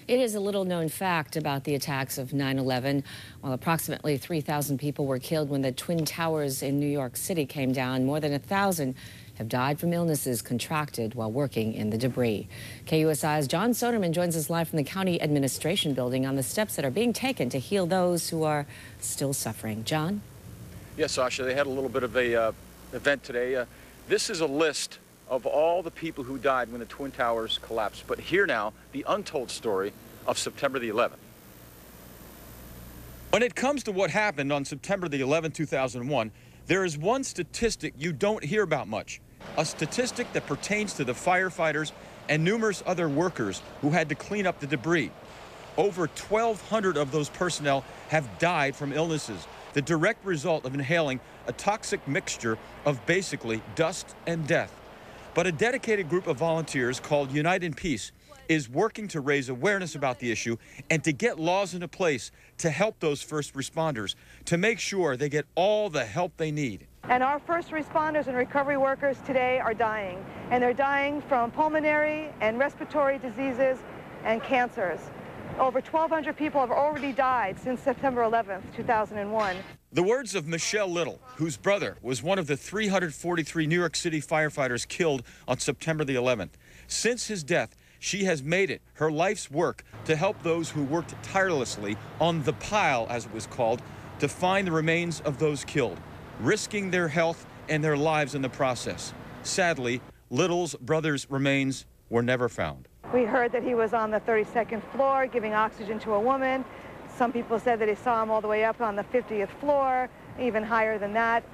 It is a little-known fact about the attacks of 9/11. While approximately 3,000 people were killed when the Twin Towers in New York City came down, more than 1,000 have died from illnesses contracted while working in the debris. KUSI's John Soderman joins us live from the County Administration Building on the steps that are being taken to heal those who are still suffering. John? Yes, Sasha, they had a little bit of a event today. This is a list of all the people who died when the Twin Towers collapsed. But here now, the untold story of September the 11th. When it comes to what happened on September the 11th, 2001, there is one statistic you don't hear about much. A statistic that pertains to the firefighters and numerous other workers who had to clean up the debris. Over 1,200 of those personnel have died from illnesses, the direct result of inhaling a toxic mixture of basically dust and death. But a dedicated group of volunteers called Unite in Peace is working to raise awareness about the issue and to get laws into place to help those first responders, to make sure they get all the help they need. And our first responders and recovery workers today are dying, and they're dying from pulmonary and respiratory diseases and cancers. Over 1,200 people have already died since September 11th, 2001. The words of Michelle Little, whose brother was one of the 343 New York City firefighters killed on September the 11th. Since his death, she has made it her life's work to help those who worked tirelessly on the pile, as it was called, to find the remains of those killed, risking their health and their lives in the process. Sadly, Little's brother's remains were never found. We heard that he was on the 32nd floor giving oxygen to a woman. Some people said that he saw him all the way up on the 50th floor, even higher than that.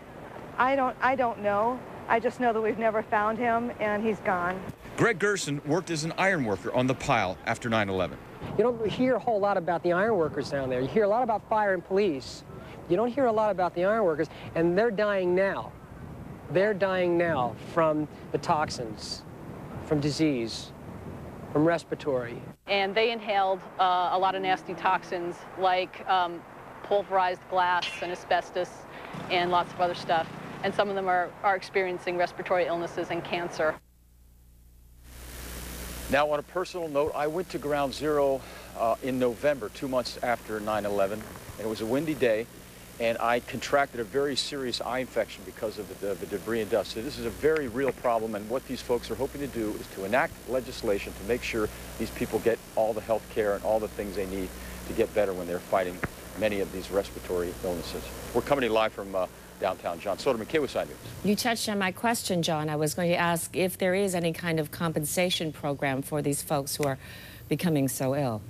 I don't know. I just know that we've never found him, and he's gone. Greg Gerson worked as an iron worker on the pile after 9/11. You don't hear a whole lot about the iron workers down there. You hear a lot about fire and police. You don't hear a lot about the iron workers, and they're dying now. They're dying now from the toxins, from disease, from respiratory. And they inhaled a lot of nasty toxins like pulverized glass and asbestos and lots of other stuff. And some of them are experiencing respiratory illnesses and cancer. Now, on a personal note, I went to Ground Zero in November, 2 months after 9/11, and it was a windy day, and I contracted a very serious eye infection because of the debris and dust. So this is a very real problem, and what these folks are hoping to do is to enact legislation to make sure these people get all the health care and all the things they need to get better when they're fighting many of these respiratory illnesses. We're coming to you live from downtown. John Soderman, KUSI News. You touched on my question, John. I was going to ask if there is any kind of compensation program for these folks who are becoming so ill.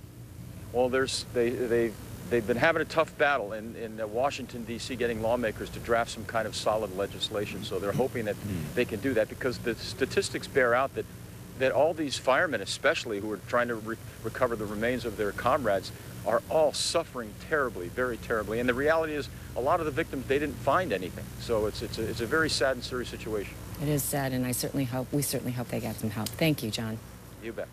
Well, they've been having a tough battle in Washington, D.C., getting lawmakers to draft some kind of solid legislation. So they're hoping that they can do that, because the statistics bear out that all these firemen, especially who are trying to recover the remains of their comrades, are all suffering terribly, very terribly. And the reality is, a lot of the victims, they didn't find anything. So it's a very sad and serious situation. It is sad, and we certainly hope they get some help. Thank you, John. You bet.